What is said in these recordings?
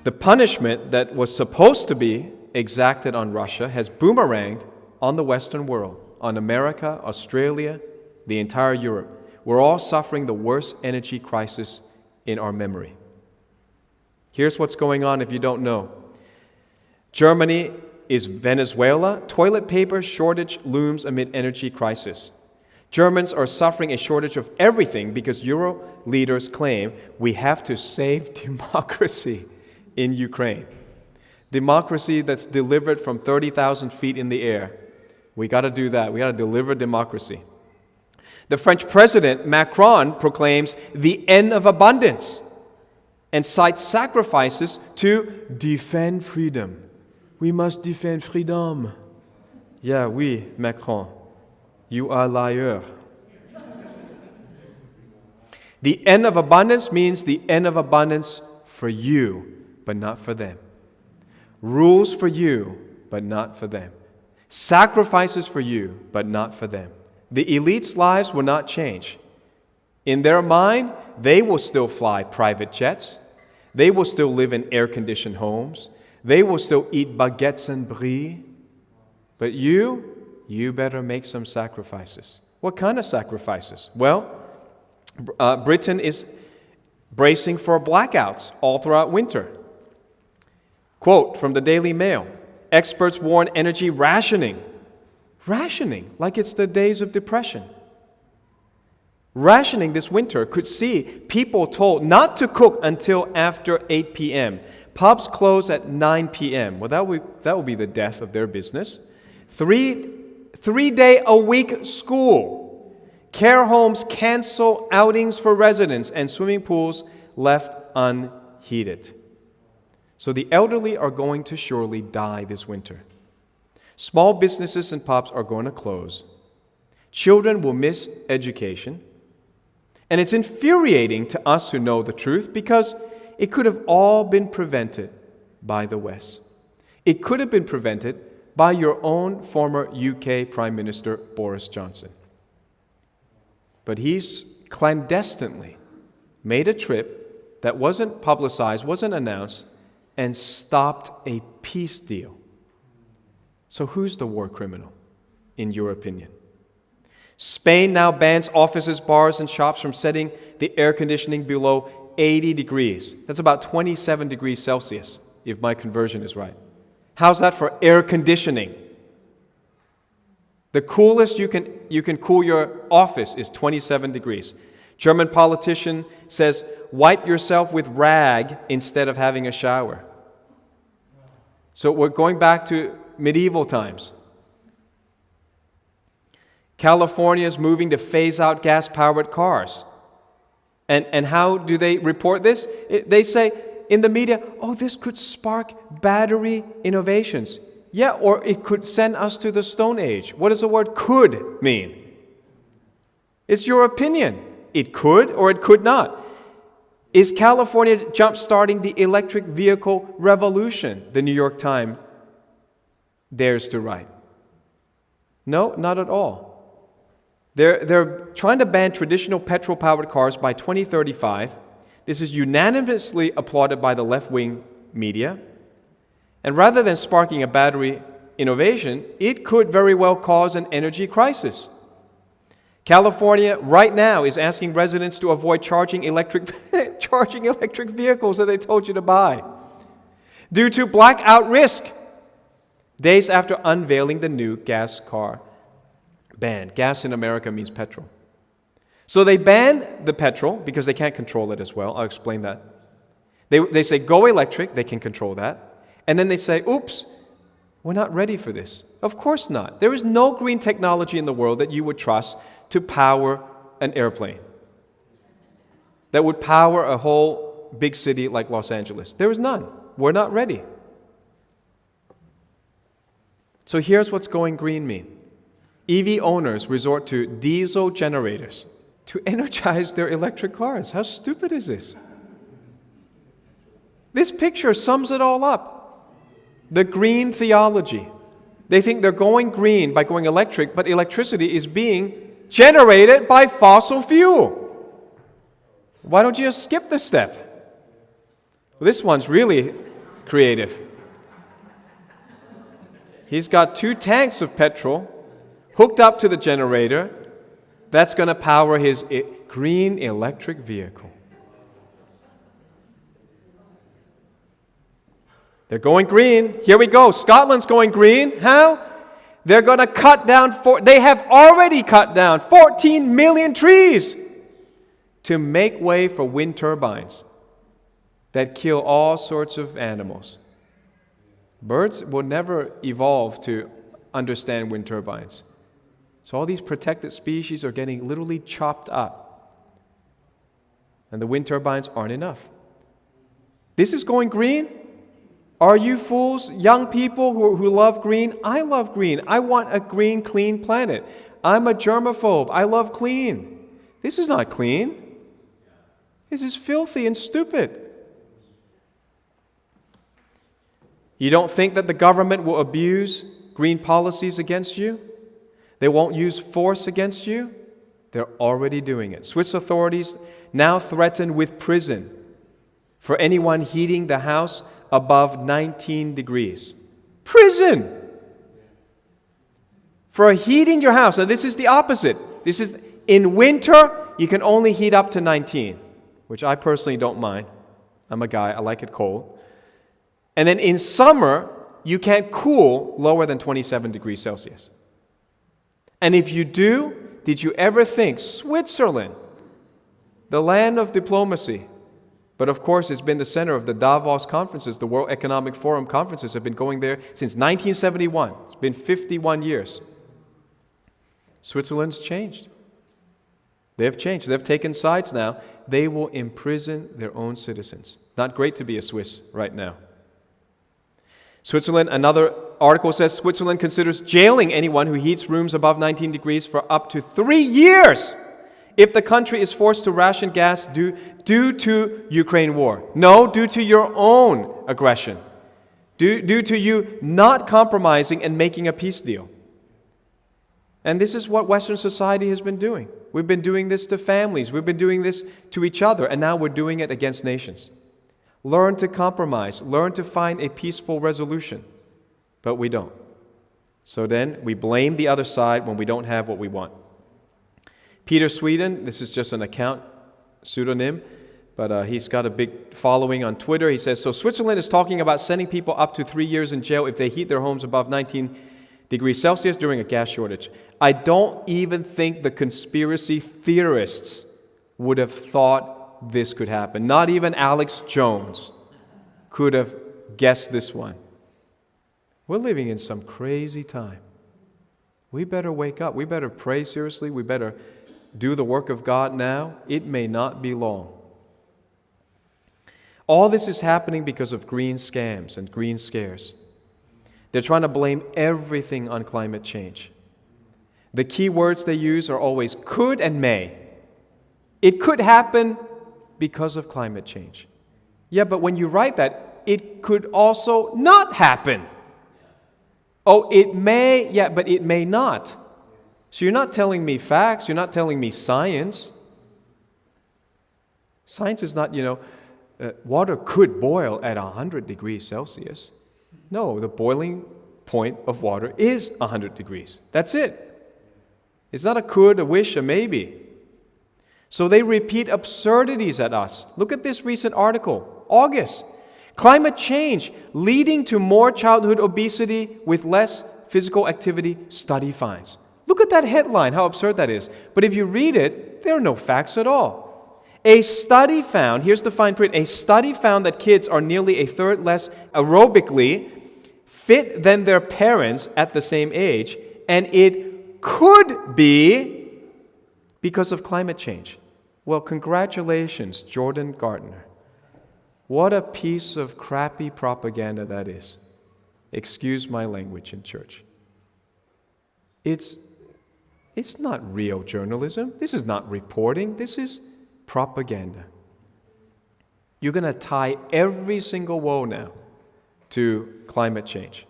The punishment that was supposed to be exacted on Russia has boomeranged on the Western world, on America, Australia, the entire Europe. We're all suffering the worst energy crisis in our memory. Here's what's going on if you don't know. Germany is Venezuela. Toilet paper shortage looms amid energy crisis. Germans are suffering a shortage of everything because Euro leaders claim we have to save democracy in Ukraine. Democracy that's delivered from 30,000 feet in the air. We got to do that. We got to deliver democracy. The French president, Macron, proclaims the end of abundance and cites sacrifices to defend freedom. We must defend freedom. Yeah, oui, Macron. You are a liar. The end of abundance means the end of abundance for you, but not for them. Rules for you, but not for them. Sacrifices for you, but not for them. The elites' lives will not change. In their mind, they will still fly private jets. They will still live in air-conditioned homes. They will still eat baguettes and brie. But you better make some sacrifices. What kind of sacrifices? Well, Britain is bracing for blackouts all throughout winter. Quote from the Daily Mail, experts warn energy rationing. Rationing, like it's the days of depression. Rationing this winter could see people told not to cook until after 8 p.m. Pubs close at 9 p.m. Well, that would be the death of their business. Three-day-a-week school. Care homes cancel outings for residents and swimming pools left unheated. So the elderly are going to surely die this winter. Small businesses and pubs are going to close. Children will miss education. And it's infuriating to us who know the truth because it could have all been prevented by the West. It could have been prevented by your own former UK Prime Minister Boris Johnson. But he's clandestinely made a trip that wasn't publicized, wasn't announced, and stopped a peace deal. So who's the war criminal, in your opinion? Spain now bans offices, bars, and shops from setting the air conditioning below 80 degrees. That's about 27 degrees Celsius, if my conversion is right. How's that for air conditioning? The coolest you can cool your office is 27 degrees. German politician says, wipe yourself with rag instead of having a shower. So we're going back to medieval times. California is moving to phase out gas-powered cars. And how do they report this? They say in the media, oh, this could spark battery innovations. Yeah, or it could send us to the Stone Age. What does the word could mean? It's your opinion. It could or it could not. Is California jump-starting the electric vehicle revolution? The New York Times dares to write. No, not at all. They're trying to ban traditional petrol-powered cars by 2035. This is unanimously applauded by the left-wing media. And rather than sparking a battery innovation, it could very well cause an energy crisis. California right now is asking residents to avoid charging electric vehicles that they told you to buy due to blackout risk, days after unveiling the new gas car ban. Gas in America means petrol. So they ban the petrol because they can't control it as well. I'll explain that. They say go electric, they can control that. And then they say, oops, we're not ready for this. Of course not. There is no green technology in the world that you would trust to power an airplane, that would power a whole big city like Los Angeles. There is none. We're not ready. So here's what's going green mean. EV owners resort to diesel generators to energize their electric cars. How stupid is this? This picture sums it all up. The green theology. They think they're going green by going electric, but electricity is being generated by fossil fuel. Why don't you just skip this step? Well, this one's really creative. He's got 2 tanks of petrol hooked up to the generator that's going to power his green electric vehicle. They're going green. Here we go. Scotland's going green. How? They're going to cut down, they have already cut down 14 million trees to make way for wind turbines that kill all sorts of animals. Birds will never evolve to understand wind turbines. So all these protected species are getting literally chopped up. And the wind turbines aren't enough. This is going green. Are you fools, young people who love green? I love green. I want a green, clean planet. I'm a germaphobe. I love clean. This is not clean. This is filthy and stupid. You don't think that the government will abuse green policies against you? They won't use force against you? They're already doing it. Swiss authorities now threaten with prison for anyone heating the house above 19 degrees. Prison! For heating your house. Now this is the opposite. This is in winter, you can only heat up to 19, which I personally don't mind. I'm a guy, I like it cold. And then in summer, you can't cool lower than 27 degrees Celsius. And if you do, did you ever think Switzerland, the land of diplomacy, but of course it's been the center of the Davos conferences, the World Economic Forum conferences have been going there since 1971. It's been 51 years. Switzerland's changed. They've changed. They've taken sides now. They will imprison their own citizens. Not great to be a Swiss right now. Switzerland, another article says Switzerland considers jailing anyone who heats rooms above 19 degrees for up to 3 years if the country is forced to ration gas due to Ukraine war. No, due to your own aggression. Due to you not compromising and making a peace deal. And this is what Western society has been doing. We've been doing this to families. We've been doing this to each other. And now we're doing it against nations. Learn to compromise. Learn to find a peaceful resolution. But we don't. So then we blame the other side when we don't have what we want. Peter Sweden, this is just an account, pseudonym, but he's got a big following on Twitter. He says, so Switzerland is talking about sending people up to 3 years in jail if they heat their homes above 19 degrees Celsius during a gas shortage. I don't even think the conspiracy theorists would have thought this could happen. Not even Alex Jones could have guessed this one. We're living in some crazy time. We better wake up. We better pray seriously. We better do the work of God now. It may not be long. All this is happening because of green scams and green scares. They're trying to blame everything on climate change. The key words they use are always could and may. It could happen because of climate change. Yeah, but when you write that, it could also not happen. Oh, it may, yeah, but it may not. So you're not telling me facts, you're not telling me science. Science is not, water could boil at 100 degrees Celsius. No, the boiling point of water is 100 degrees. That's it. It's not a could, a wish, a maybe. So they repeat absurdities at us. Look at this recent article, August. Climate change leading to more childhood obesity with less physical activity, study finds. Look at that headline, how absurd that is. But if you read it, there are no facts at all. A study found, here's the fine print, a study found that kids are nearly a third less aerobically fit than their parents at the same age, and it could be because of climate change. Well, congratulations, Jordan Gardner. What a piece of crappy propaganda that is. Excuse my language in church. It's not real journalism. This is not reporting. This is propaganda. You're going to tie every single woe now to climate change.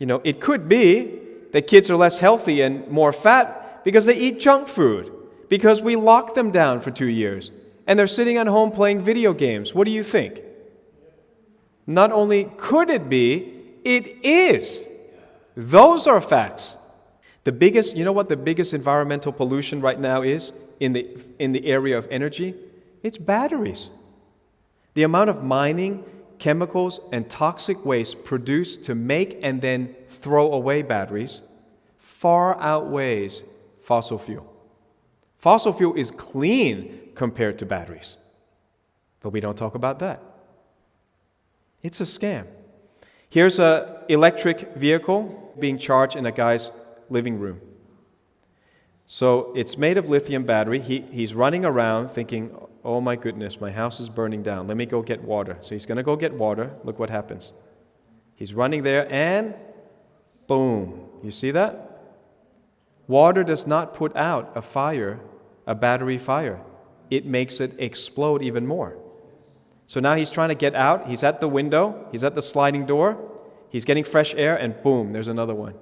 It could be that kids are less healthy and more fat because they eat junk food, because we locked them down for 2 years, and they're sitting at home playing video games. What do you think? Not only could it be, it is. Those are facts. You know what the biggest environmental pollution right now is in the area of energy? It's batteries. The amount of mining, chemicals, and toxic waste produced to make and then throw away batteries far outweighs fossil fuel. Fossil fuel is clean compared to batteries. But we don't talk about that. It's a scam. Here's an electric vehicle being charged in a guy's living room. So it's made of lithium battery. He's running around thinking, oh my goodness, my house is burning down. Let me go get water. So he's going to go get water. Look what happens. He's running there and boom. You see that? Water does not put out a fire, a battery fire. It makes it explode even more. So now he's trying to get out. He's at the window. He's at the sliding door. He's getting fresh air and boom, there's another one.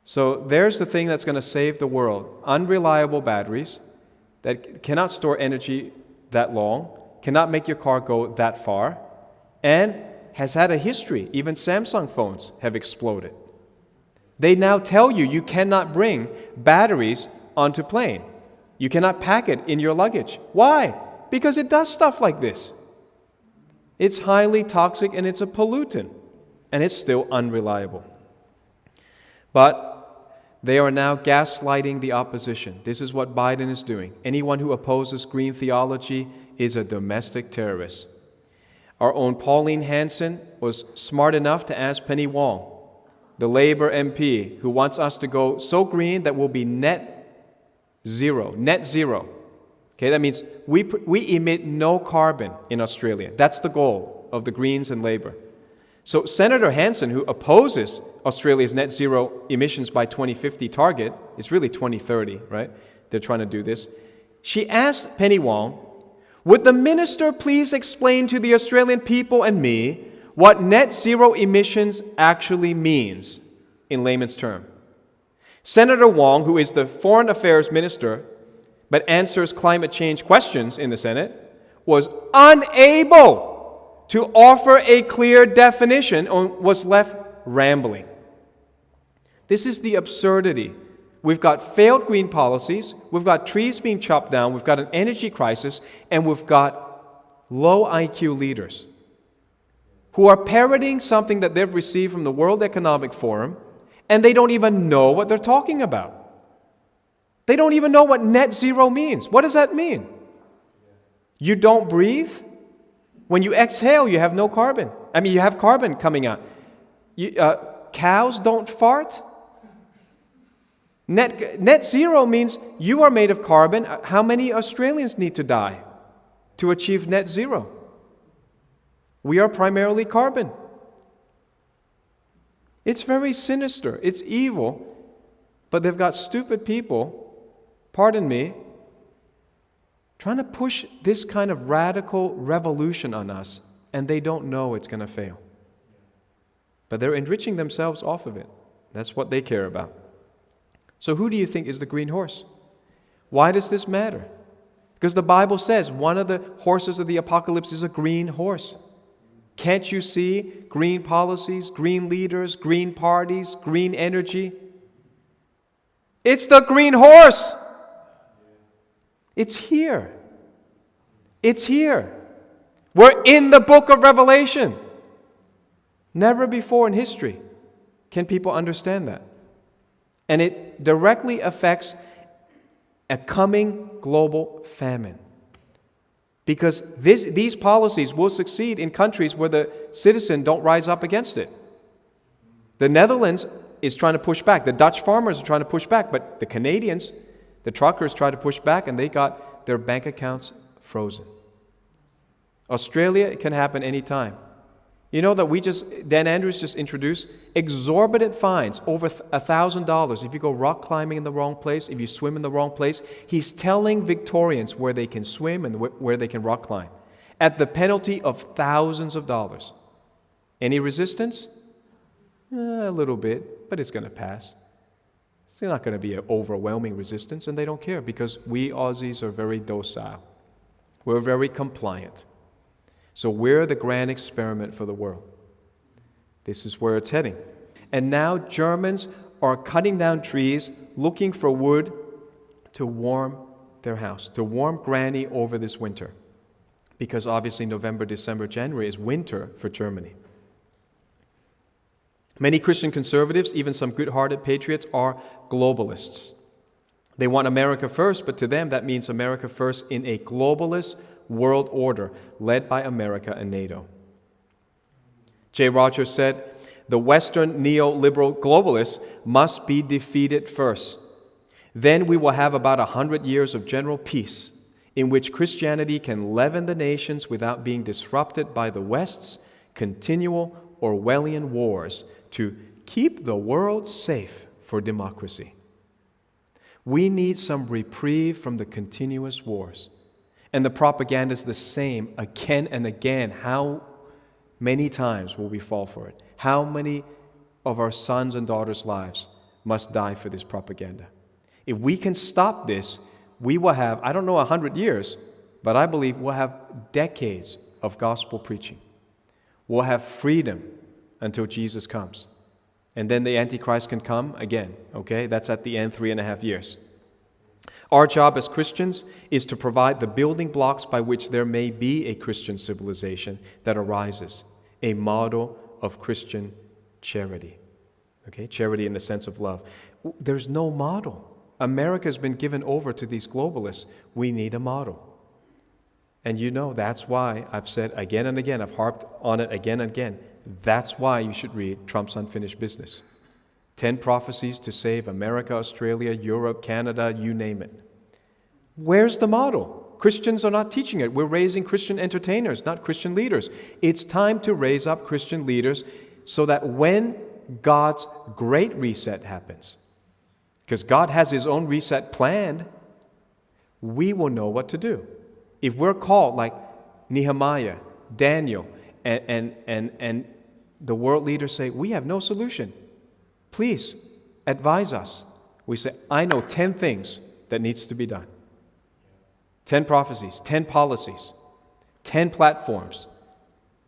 So there's the thing that's going to save the world. Unreliable batteries that cannot store energy that long, cannot make your car go that far, and has had a history. Even Samsung phones have exploded. They now tell you you cannot bring batteries onto plane. You cannot pack it in your luggage. Why? Because it does stuff like this. It's highly toxic and it's a pollutant, and it's still unreliable. But they are now gaslighting the opposition. This is what Biden is doing. Anyone who opposes green theology is a domestic terrorist. Our own Pauline Hanson was smart enough to ask Penny Wong, the Labor MP, who wants us to go so green that we'll be net zero. Okay, that means we emit no carbon in Australia. That's the goal of the Greens and Labor. So Senator Hanson, who opposes Australia's net zero emissions by 2050 target, it's really 2030, right? They're trying to do this. She asked Penny Wong, would the minister please explain to the Australian people and me what net zero emissions actually means in layman's term? Senator Wong, who is the Foreign Affairs Minister, but answers climate change questions in the Senate, was unable to offer a clear definition and was left rambling. This is the absurdity. We've got failed green policies, we've got trees being chopped down, we've got an energy crisis, and we've got low IQ leaders who are parroting something that they've received from the World Economic Forum, and they don't even know what they're talking about. They don't even know what net zero means. What does that mean? You don't breathe? When you exhale, you have no carbon. You have carbon coming out. Cows don't fart. Net zero means you are made of carbon. How many Australians need to die to achieve net zero? We are primarily carbon. It's very sinister. It's evil. But they've got stupid people, pardon me, trying to push this kind of radical revolution on us, and they don't know it's going to fail. But they're enriching themselves off of it. That's what they care about. So who do you think is the green horse? Why does this matter? Because the Bible says one of the horses of the apocalypse is a green horse. Can't you see green policies, green leaders, green parties, green energy? It's the green horse. It's here. It's here. We're in the book of Revelation. Never before in history can people understand that. And it directly affects a coming global famine. Because these policies will succeed in countries where the citizens don't rise up against it. The Netherlands is trying to push back. The Dutch farmers are trying to push back. But the Canadians, the truckers, tried to push back, and they got their bank accounts frozen. Australia, it can happen anytime. You know that Dan Andrews just introduced exorbitant fines, over $1,000. If you go rock climbing in the wrong place, if you swim in the wrong place, he's telling Victorians where they can swim and where they can rock climb, at the penalty of thousands of dollars. Any resistance? A little bit, but it's going to pass. It's not going to be an overwhelming resistance, and they don't care because we Aussies are very docile. We're very compliant. So we're the grand experiment for the world. This is where it's heading. And now Germans are cutting down trees, looking for wood to warm their house, to warm Granny over this winter. Because obviously November, December, January is winter for Germany. Many Christian conservatives, even some good-hearted patriots, are globalists. They want America first, but to them that means America first in a globalist world order led by America and NATO. J. Rogers said, the Western neoliberal globalists must be defeated first. Then we will have about 100 years of general peace in which Christianity can leaven the nations without being disrupted by the West's continual Orwellian wars to keep the world safe for democracy. We need some reprieve from the continuous wars. And the propaganda is the same again and again. How many times will we fall for it? How many of our sons and daughters' lives must die for this propaganda? If we can stop this, we will have, I don't know 100 years, but I believe we'll have decades of gospel preaching. We'll have freedom until Jesus comes. And then the Antichrist can come again, okay? That's at the end, 3.5 years. Our job as Christians is to provide the building blocks by which there may be a Christian civilization that arises, a model of Christian charity. Okay, charity in the sense of love. There's no model. America has been given over to these globalists. We need a model. And you know, that's why I've said again and again, I've harped on it again and again, that's why you should read Trump's Unfinished Business. 10 prophecies to save America, Australia, Europe, Canada, you name it. Where's the model? Christians are not teaching it. We're raising Christian entertainers, not Christian leaders. It's time to raise up Christian leaders so that when God's great reset happens, because God has His own reset planned, we will know what to do. If we're called like Nehemiah, Daniel, and the world leaders say, we have no solution, please advise us. We say, I know 10 things that needs to be done. 10 prophecies, 10 policies, 10 platforms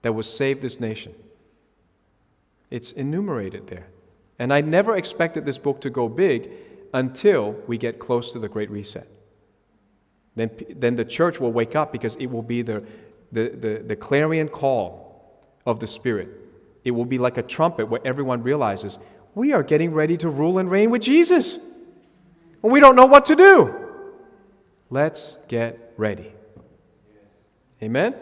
that will save this nation. It's enumerated there. And I never expected this book to go big until we get close to the Great Reset. Then the church will wake up because it will be the clarion call of the Spirit. It will be like a trumpet where everyone realizes, we are getting ready to rule and reign with Jesus. And we don't know what to do. Let's get ready. Amen?